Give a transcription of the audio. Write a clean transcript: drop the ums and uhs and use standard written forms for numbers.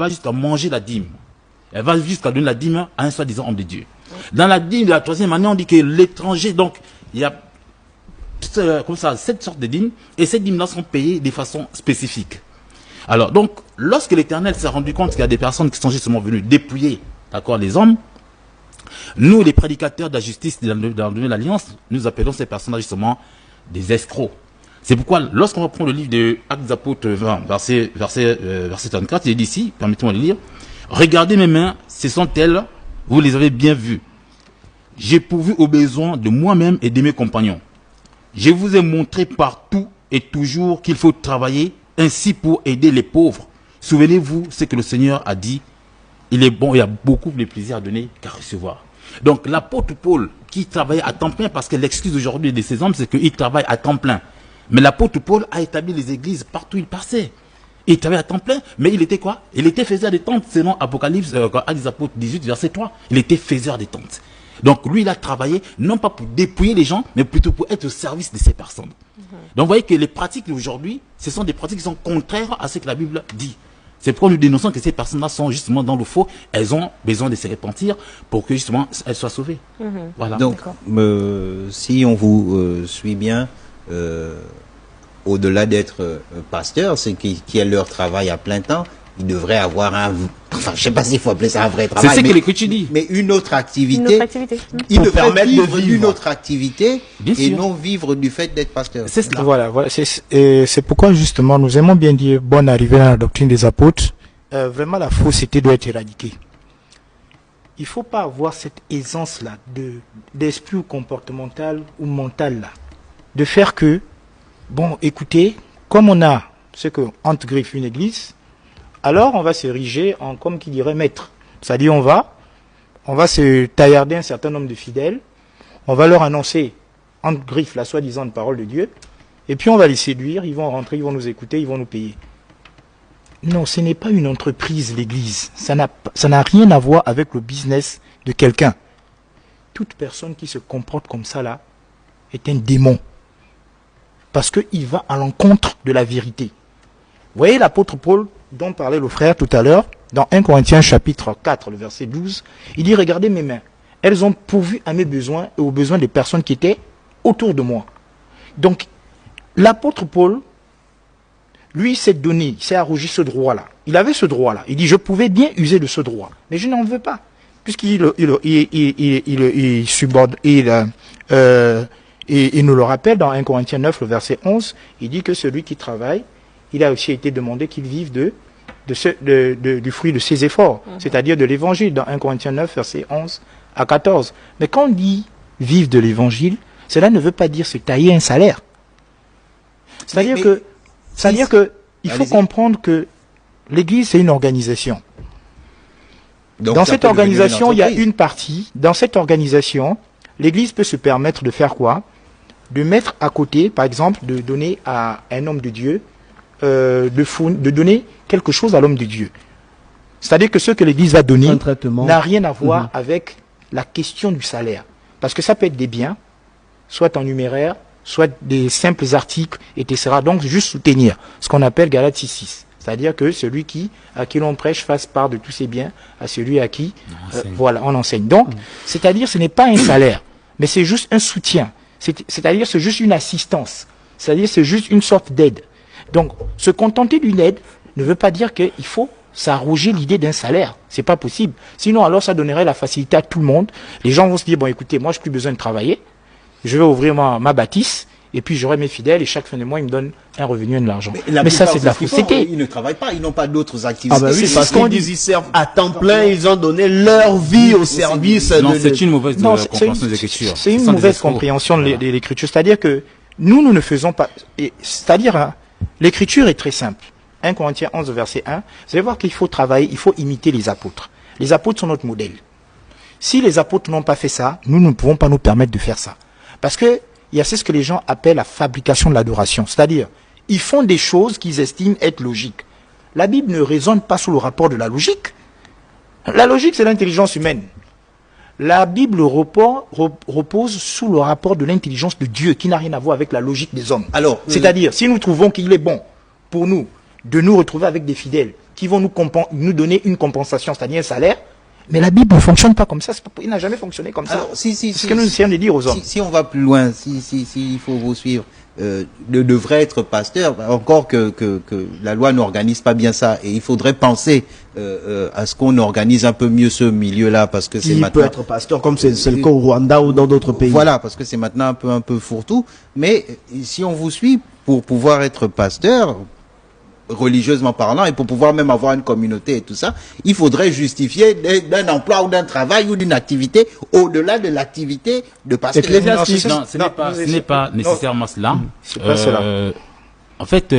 va jusqu'à manger la dîme. Elle va jusqu'à donner la dîme à un soi-disant homme de Dieu. Dans la dîme de la troisième année, on dit que l'étranger, donc, il y a comme ça 7 sortes de dîmes, et ces dîmes-là sont payées de façon spécifique. Alors, donc, lorsque l'Éternel s'est rendu compte qu'il y a des personnes qui sont justement venues dépouiller, d'accord, les hommes, nous, les prédicateurs de la justice dans la Nouvelle Alliance, nous appelons ces personnes justement des escrocs. C'est pourquoi, lorsqu'on reprend le livre de Actes des Apôtres 20, verset 34, il est dit ici, permettez-moi de lire, « Regardez mes mains, ce sont elles, vous les avez bien vues. J'ai pourvu aux besoins de moi-même et de mes compagnons. Je vous ai montré partout et toujours qu'il faut travailler ainsi pour aider les pauvres. Souvenez-vous ce que le Seigneur a dit. Il est bon, il y a beaucoup de plaisir à donner qu'à recevoir. » Donc l'apôtre Paul, qui travaillait à temps plein, parce que l'excuse aujourd'hui de ces hommes, c'est qu'il travaille à temps plein. Mais l'apôtre Paul a établi les églises partout où il passait. Il travaillait à temps plein, mais il était quoi? Il était faiseur des tentes, selon Apocalypse, Actes des Apôtres 18, verset 3. Il était faiseur des tentes. Donc lui, il a travaillé, non pas pour dépouiller les gens, mais plutôt pour être au service de ces personnes. Donc vous voyez que les pratiques d'aujourd'hui, ce sont des pratiques qui sont contraires à ce que la Bible dit. C'est pourquoi nous dénonçons que ces personnes-là sont justement dans le faux. Elles ont besoin de se repentir pour que justement elles soient sauvées. Voilà. Donc, si on vous suit bien, au-delà d'être pasteur, c'est qui est leur travail à plein temps, ils devraient avoir un, enfin, je sais pas s'il faut appeler ça un vrai travail. C'est ce que l'Écriture dit. Mais une autre activité. Ils devraient vivre d'une autre activité et non vivre du fait d'être pasteur. C'est cela. Voilà. C'est pourquoi justement nous aimons bien dire bonne arrivée dans la doctrine des apôtres. Vraiment la fausseté doit être éradiquée. Il faut pas avoir cette aisance-là d'esprit ou comportemental ou mental là, de faire que, bon, écoutez, comme on a ce que entre griffes une église, alors on va s'ériger en, comme qui dirait, maître. C'est-à-dire on va se taillarder un certain nombre de fidèles, on va leur annoncer entre griffes la soi-disant parole de Dieu, et puis on va les séduire, ils vont rentrer, ils vont nous écouter, ils vont nous payer. Non, ce n'est pas une entreprise, l'église. Ça n'a rien à voir avec le business de quelqu'un. Toute personne qui se comporte comme ça là est un démon. Parce qu'il va à l'encontre de la vérité. Vous voyez l'apôtre Paul, dont parlait le frère tout à l'heure, dans 1 Corinthiens chapitre 4, le verset 12, il dit, regardez mes mains, elles ont pourvu à mes besoins et aux besoins des personnes qui étaient autour de moi. Donc, l'apôtre Paul, lui, s'est donné, il s'est arrogé ce droit-là. Il avait ce droit-là. Il dit, je pouvais bien user de ce droit, mais je n'en veux pas. Puisqu'il nous le rappelle dans 1 Corinthiens 9, le verset 11, il dit que celui qui travaille, il a aussi été demandé qu'il vive du fruit de ses efforts, c'est-à-dire de l'évangile, dans 1 Corinthiens 9, verset 11 à 14. Mais quand on dit vivre de l'évangile, cela ne veut pas dire se tailler un salaire. C'est-à-dire que il faut comprendre que l'Église, c'est une organisation. Donc, dans cette organisation, il y a une partie. Dans cette organisation, l'Église peut se permettre de faire quoi? De mettre à côté, par exemple, de donner à un homme de Dieu, de donner quelque chose à l'homme de Dieu. C'est-à-dire que ce que l'Église va donner n'a rien à voir avec la question du salaire. Parce que ça peut être des biens, soit en numéraire, soit des simples articles, etc. Donc, juste soutenir ce qu'on appelle Galates 6.6. C'est-à-dire que celui à qui l'on prêche fasse part de tous ses biens à celui à qui on enseigne. Donc, c'est-à-dire ce n'est pas un salaire, mais c'est juste un soutien. C'est-à-dire c'est juste une assistance. C'est-à-dire c'est juste une sorte d'aide. Donc, se contenter d'une aide ne veut pas dire qu'il faut s'arroger l'idée d'un salaire. C'est pas possible. Sinon, alors, ça donnerait la facilité à tout le monde. Les gens vont se dire, bon, écoutez, moi, je n'ai plus besoin de travailler. Je vais ouvrir ma bâtisse. Et puis j'aurai mes fidèles et chaque fin de mois, ils me donnent un revenu et de l'argent. Mais ça, c'est de la fausseté. Ils ne travaillent pas, ils n'ont pas d'autres activités. Ah bah oui, parce qu'ils disent ils servent à temps plein, ils ont donné leur vie au service. Non, c'est une mauvaise compréhension des Écritures. C'est une mauvaise compréhension de l'Écriture. C'est-à-dire que nous ne faisons pas... C'est-à-dire, l'Écriture est très simple. 1 Corinthiens 11, verset 1. Vous allez voir qu'il faut travailler, il faut imiter les apôtres. Les apôtres sont notre modèle. Si les apôtres n'ont pas fait ça, nous ne pouvons pas nous permettre de faire ça. Parce que il y a ce que les gens appellent la fabrication de l'adoration. C'est-à-dire, ils font des choses qu'ils estiment être logiques. La Bible ne raisonne pas sous le rapport de la logique. La logique, c'est l'intelligence humaine. La Bible repose sous le rapport de l'intelligence de Dieu, qui n'a rien à voir avec la logique des hommes. Alors, c'est-à-dire, si nous trouvons qu'il est bon pour nous de nous retrouver avec des fidèles qui vont nous donner une compensation, c'est-à-dire un salaire. Mais la Bible ne fonctionne pas comme ça. Il n'a jamais fonctionné comme ça. Alors, C'est ce que nous essayons de dire aux hommes. Si on va plus loin, il faut vous suivre, devrait être pasteur, encore que la loi n'organise pas bien ça, et il faudrait penser à ce qu'on organise un peu mieux ce milieu-là, parce que c'est Qui maintenant... peut être pasteur, comme c'est le cas au Rwanda ou dans d'autres pays. Voilà, parce que c'est maintenant un peu fourre-tout. Mais si on vous suit, pour pouvoir être pasteur, religieusement parlant, et pour pouvoir même avoir une communauté et tout ça, il faudrait justifier d'un emploi ou d'un travail ou d'une activité au-delà de l'activité de pasteur. Non, ce n'est pas nécessairement cela. C'est pas cela. En fait,